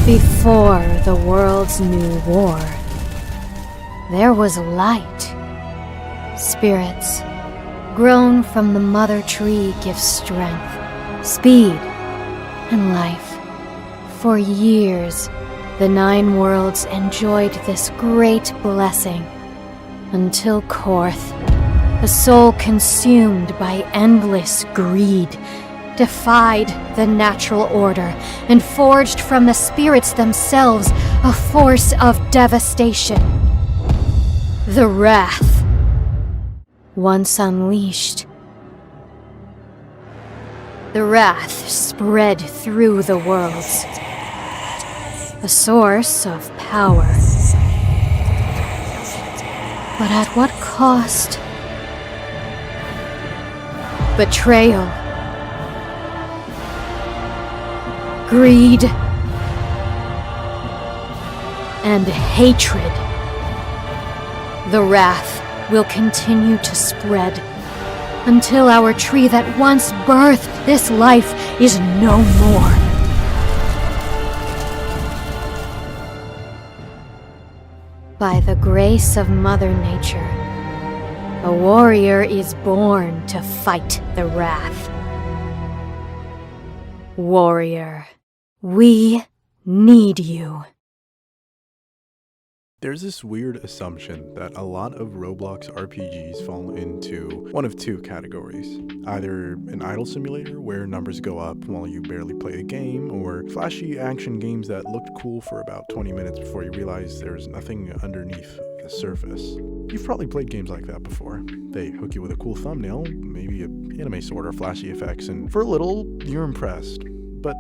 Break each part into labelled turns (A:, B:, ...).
A: Before the world's new war, there was light. Spirits, grown from the mother tree, give strength, speed, and life. For years, the Nine Worlds enjoyed this great blessing, until Korth, a soul consumed by endless greed, defied the natural order and forged from the spirits themselves a force of devastation. The Wrath. Once unleashed, the Wrath spread through the worlds, a source of power. But at what cost? Betrayal, greed, and hatred. The Wrath will continue to spread until our tree that once birthed this life is no more. By the grace of Mother Nature, a warrior is born to fight the Wrath. Warrior, we need you.
B: There's this weird assumption that a lot of Roblox RPGs fall into one of two categories. Either an idle simulator where numbers go up while you barely play a game, or flashy action games that looked cool for about 20 minutes before you realize there's nothing underneath the surface. You've probably played games like that before. They hook you with a cool thumbnail, maybe an anime sword or flashy effects, and for a little, you're impressed. But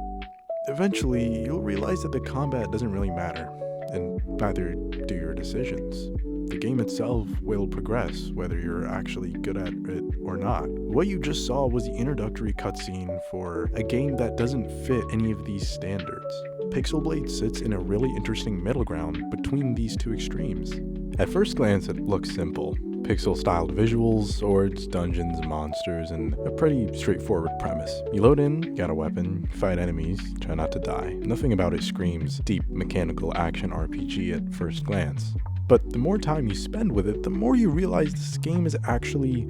B: eventually, you'll realize that the combat doesn't really matter, and neither do your decisions. The game itself will progress, whether you're actually good at it or not. What you just saw was the introductory cutscene for a game that doesn't fit any of these standards. Pixel Blade sits in a really interesting middle ground between these two extremes. At first glance, it looks simple. Pixel-styled visuals, swords, dungeons, monsters, and a pretty straightforward premise. You load in, get a weapon, fight enemies, try not to die. Nothing about it screams deep mechanical action RPG at first glance. But the more time you spend with it, the more you realize this game is actually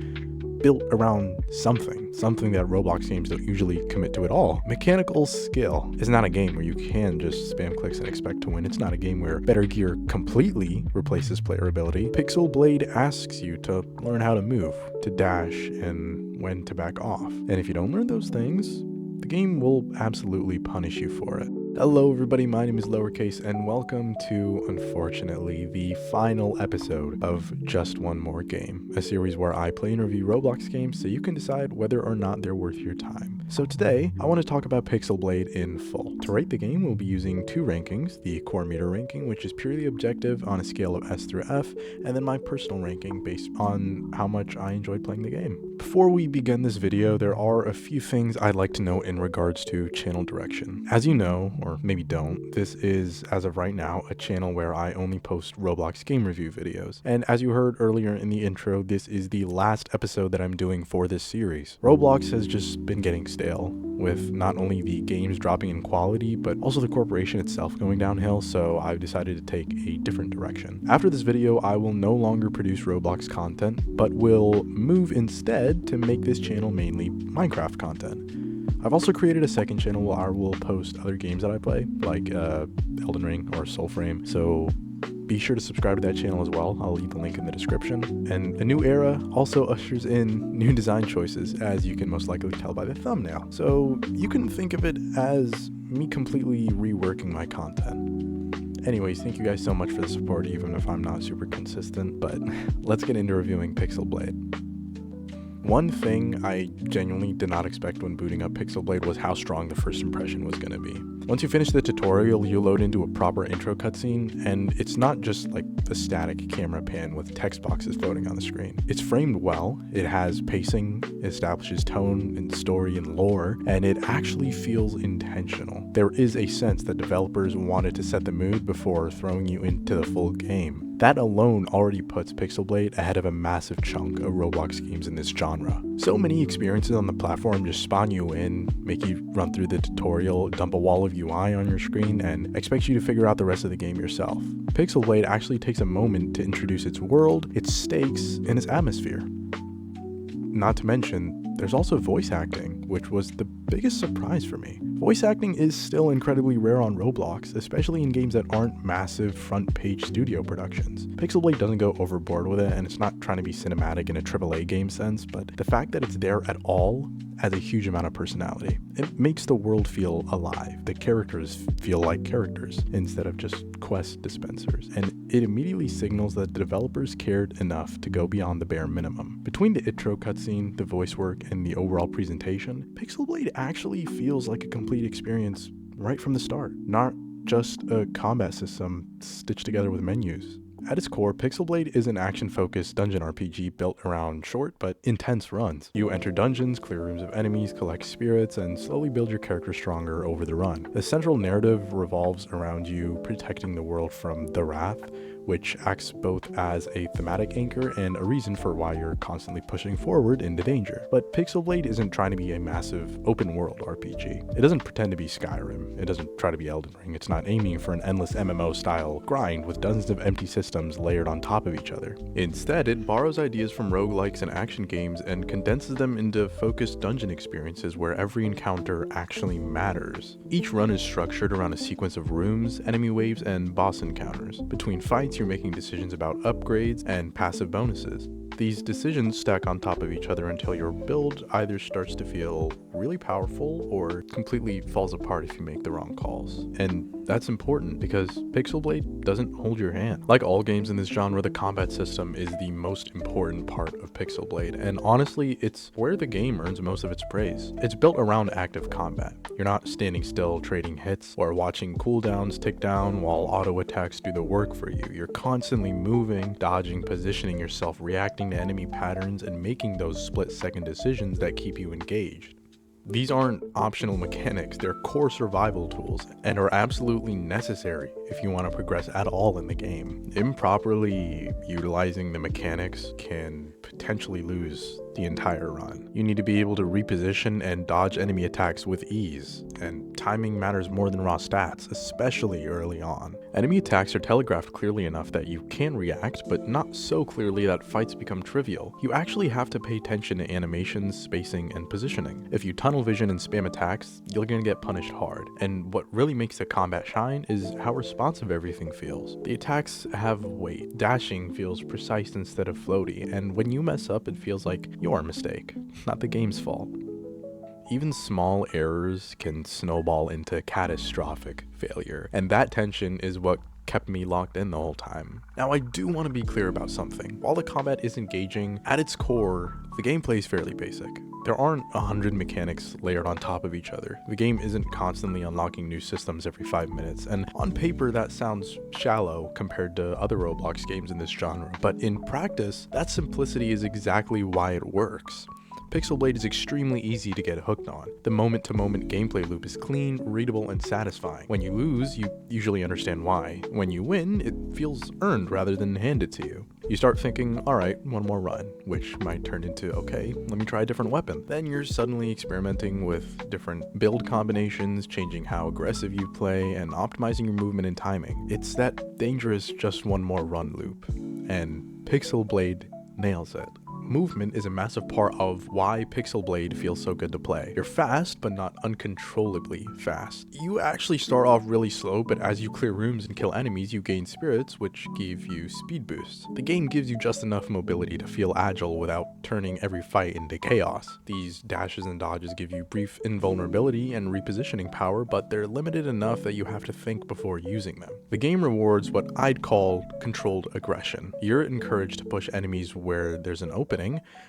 B: built around something that Roblox games don't usually commit to at all. Mechanical skill. It's not a game where you can just spam clicks and expect to win. It's not a game where better gear completely replaces player ability. Pixel Blade asks you to learn how to move, to dash, and when to back off. And if you don't learn those things, the game will absolutely punish you for it. Hello everybody, my name is Lowerkase, and welcome to, unfortunately, the final episode of Just One More Game, a series where I play and review Roblox games so you can decide whether or not they're worth your time. So today, I want to talk about Pixel Blade in full. To rate the game, we'll be using two rankings, the core meter ranking, which is purely objective on a scale of S through F, and then my personal ranking based on how much I enjoyed playing the game. Before we begin this video, there are a few things I'd like to note in regards to channel direction. As you know, or maybe don't, this is, as of right now, a channel where I only post Roblox game review videos. And as you heard earlier in the intro, this is the last episode that I'm doing for this series. Roblox has just been getting stale, with not only the games dropping in quality, but also the corporation itself going downhill, so I've decided to take a different direction. After this video, I will no longer produce Roblox content, but will move instead to make this channel mainly Minecraft content. I've also created a second channel where I will post other games that I play, like Elden Ring or Soulframe, so be sure to subscribe to that channel as well. I'll leave the link in the description. And a new era also ushers in new design choices, as you can most likely tell by the thumbnail. So you can think of it as me completely reworking my content. Anyways, thank you guys so much for the support, even if I'm not super consistent, but let's get into reviewing Pixel Blade. One thing I genuinely did not expect when booting up Pixel Blade was how strong the first impression was going to be. Once you finish the tutorial, you load into a proper intro cutscene, and it's not just like the static camera pan with text boxes floating on the screen. It's framed well, it has pacing, it establishes tone and story and lore, and it actually feels intentional. There is a sense that developers wanted to set the mood before throwing you into the full game. That alone already puts Pixel Blade ahead of a massive chunk of Roblox games in this genre. So many experiences on the platform just spawn you in, make you run through the tutorial, dump a wall of UI on your screen, and expect you to figure out the rest of the game yourself. Pixel Blade actually takes a moment to introduce its world, its stakes, and its atmosphere. Not to mention, there's also voice acting, which was the biggest surprise for me. Voice acting is still incredibly rare on Roblox, especially in games that aren't massive front-page studio productions. Pixel Blade doesn't go overboard with it, and it's not trying to be cinematic in a AAA game sense, but the fact that it's there at all adds a huge amount of personality. It makes the world feel alive. The characters feel like characters instead of just quest dispensers, and it immediately signals that the developers cared enough to go beyond the bare minimum. Between the intro cutscene, the voice work, and the overall presentation, Pixel Blade actually feels like a complete experience right from the start, not just a combat system stitched together with menus. At its core, Pixel Blade is an action-focused dungeon RPG built around short but intense runs. You enter dungeons, clear rooms of enemies, collect spirits, and slowly build your character stronger over the run. The central narrative revolves around you protecting the world from the Wrath, which acts both as a thematic anchor and a reason for why you're constantly pushing forward into danger. But Pixel Blade isn't trying to be a massive open-world RPG. It doesn't pretend to be Skyrim. It doesn't try to be Elden Ring. It's not aiming for an endless MMO-style grind with dozens of empty systems layered on top of each other. Instead, it borrows ideas from roguelikes and action games and condenses them into focused dungeon experiences where every encounter actually matters. Each run is structured around a sequence of rooms, enemy waves, and boss encounters. Between fights, you're making decisions about upgrades and passive bonuses. These decisions stack on top of each other until your build either starts to feel really powerful or completely falls apart if you make the wrong calls. And that's important because Pixel Blade doesn't hold your hand. Like all games in this genre, the combat system is the most important part of Pixel Blade, and honestly, it's where the game earns most of its praise. It's built around active combat. You're not standing still trading hits or watching cooldowns tick down while auto attacks do the work for you. You're constantly moving, dodging, positioning yourself, reacting to enemy patterns, and making those split-second decisions that keep you engaged. These aren't optional mechanics, they're core survival tools and are absolutely necessary if you want to progress at all in the game. Improperly utilizing the mechanics can potentially lose the entire run. You need to be able to reposition and dodge enemy attacks with ease, and timing matters more than raw stats, especially early on. Enemy attacks are telegraphed clearly enough that you can react, but not so clearly that fights become trivial. You actually have to pay attention to animations, spacing, and positioning. If you tunnel vision and spam attacks, you're gonna get punished hard. And what really makes the combat shine is how responsive everything feels. The attacks have weight. Dashing feels precise instead of floaty, and when you mess up, it feels like your mistake, not the game's fault. Even small errors can snowball into catastrophic failure, and that tension is what kept me locked in the whole time. Now, I do want to be clear about something. While the combat is engaging, at its core, the gameplay is fairly basic. There aren't 100 mechanics layered on top of each other. The game isn't constantly unlocking new systems every 5 minutes, and on paper that sounds shallow compared to other Roblox games in this genre, but in practice, that simplicity is exactly why it works. Pixel Blade is extremely easy to get hooked on. The moment-to-moment gameplay loop is clean, readable, and satisfying. When you lose, you usually understand why. When you win, it feels earned rather than handed to you. You start thinking, alright, one more run, which might turn into, okay, let me try a different weapon. Then you're suddenly experimenting with different build combinations, changing how aggressive you play, and optimizing your movement and timing. It's that dangerous just one more run loop, and Pixel Blade nails it. Movement is a massive part of why Pixel Blade feels so good to play. You're fast, but not uncontrollably fast. You actually start off really slow, but as you clear rooms and kill enemies, you gain spirits, which give you speed boosts. The game gives you just enough mobility to feel agile without turning every fight into chaos. These dashes and dodges give you brief invulnerability and repositioning power, but they're limited enough that you have to think before using them. The game rewards what I'd call controlled aggression. You're encouraged to push enemies where there's an opening,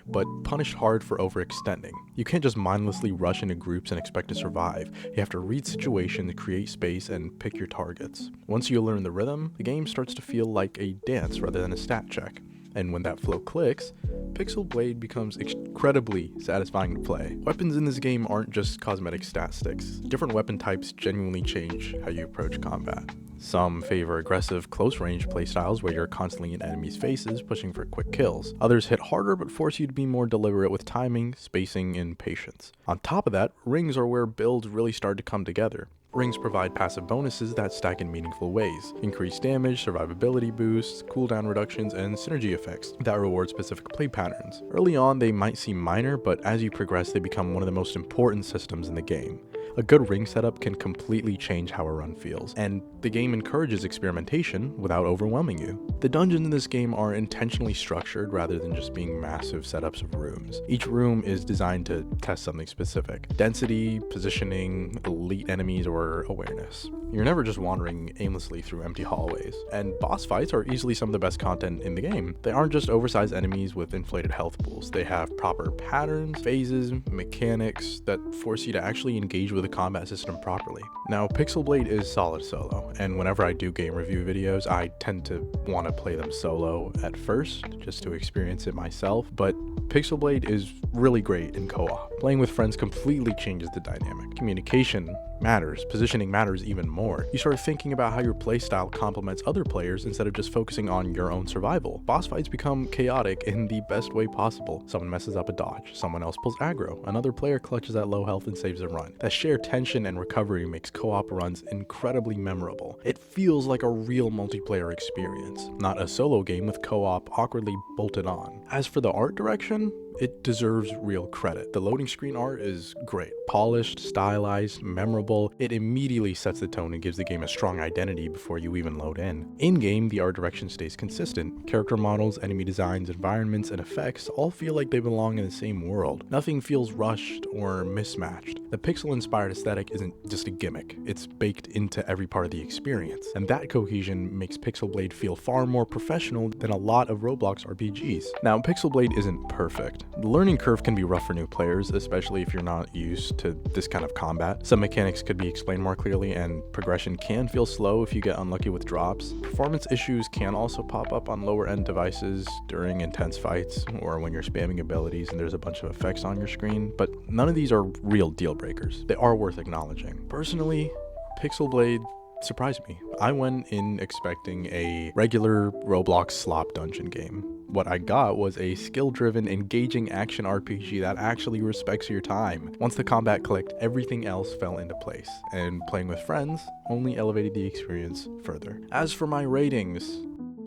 B: but punished hard for overextending. You can't just mindlessly rush into groups and expect to survive. You have to read situations, create space, and pick your targets. Once you learn the rhythm, the game starts to feel like a dance rather than a stat check. And when that flow clicks, Pixel Blade becomes incredibly satisfying to play. Weapons in this game aren't just cosmetic stat sticks. Different weapon types genuinely change how you approach combat. Some favor aggressive, close-range playstyles where you're constantly in enemies' faces, pushing for quick kills. Others hit harder but force you to be more deliberate with timing, spacing, and patience. On top of that, rings are where builds really start to come together. Rings provide passive bonuses that stack in meaningful ways. Increased damage, survivability boosts, cooldown reductions, and synergy effects that reward specific play patterns. Early on, they might seem minor, but as you progress, they become one of the most important systems in the game. A good ring setup can completely change how a run feels, and the game encourages experimentation without overwhelming you. The dungeons in this game are intentionally structured rather than just being massive setups of rooms. Each room is designed to test something specific: density, positioning, elite enemies, or awareness. You're never just wandering aimlessly through empty hallways, and boss fights are easily some of the best content in the game. They aren't just oversized enemies with inflated health pools. They have proper patterns, phases, mechanics that force you to actually engage with the combat system properly. Now, Pixel Blade is solid solo, and whenever I do game review videos, I tend to want to play them solo at first, just to experience it myself, but Pixel Blade is really great in co-op. Playing with friends completely changes the dynamic. Communication matters, positioning matters even more. You start thinking about how your playstyle complements other players instead of just focusing on your own survival. Boss fights become chaotic in the best way possible. Someone messes up a dodge, someone else pulls aggro, another player clutches at low health and saves a run. That shared tension and recovery makes co-op runs incredibly memorable. It feels like a real multiplayer experience, not a solo game with co-op awkwardly bolted on. As for the art direction, it deserves real credit. The loading screen art is great. Polished, stylized, memorable. It immediately sets the tone and gives the game a strong identity before you even load in. In-game, the art direction stays consistent. Character models, enemy designs, environments, and effects all feel like they belong in the same world. Nothing feels rushed or mismatched. The pixel-inspired aesthetic isn't just a gimmick. It's baked into every part of the experience. And that cohesion makes Pixel Blade feel far more professional than a lot of Roblox RPGs. Now, Pixel Blade isn't perfect. The learning curve can be rough for new players, especially if you're not used to this kind of combat. Some mechanics could be explained more clearly, and progression can feel slow if you get unlucky with drops. Performance issues can also pop up on lower end devices during intense fights or when you're spamming abilities and there's a bunch of effects on your screen, but none of these are real deal breakers. They are worth acknowledging. Personally, Pixel Blade surprised me. I went in expecting a regular Roblox slop dungeon game. What I got was a skill-driven, engaging action RPG that actually respects your time. Once the combat clicked, everything else fell into place, and playing with friends only elevated the experience further. As for my ratings,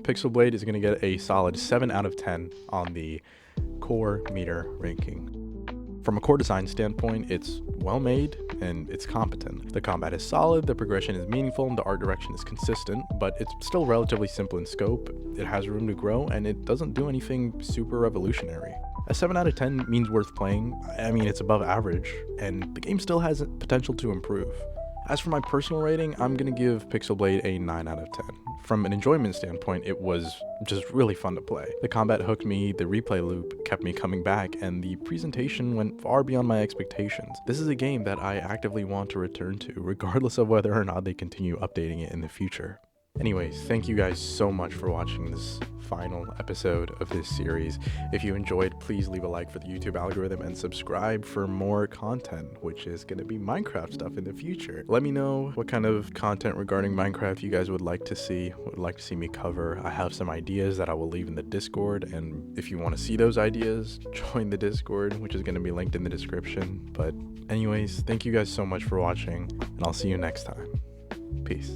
B: Pixel Blade is going to get a solid 7 out of 10 on the core meter ranking. From a core design standpoint, it's well made and it's competent. The combat is solid, the progression is meaningful, and the art direction is consistent, but it's still relatively simple in scope. It has room to grow, and it doesn't do anything super revolutionary. A 7 out of 10 means worth playing. I mean, it's above average, and the game still has potential to improve. As for my personal rating, I'm gonna give Pixel Blade a 9 out of 10. From an enjoyment standpoint, it was just really fun to play. The combat hooked me, the replay loop kept me coming back, and the presentation went far beyond my expectations. This is a game that I actively want to return to, regardless of whether or not they continue updating it in the future. Anyways, thank you guys so much for watching this final episode of this series. If you enjoyed, please leave a like for the YouTube algorithm and subscribe for more content, which is going to be Minecraft stuff in the future. Let me know what kind of content regarding Minecraft you guys would like to see me cover. I have some ideas that I will leave in the Discord, and if you want to see those ideas, join the Discord, which is going to be linked in the description. But anyways, thank you guys so much for watching, and I'll see you next time. Peace.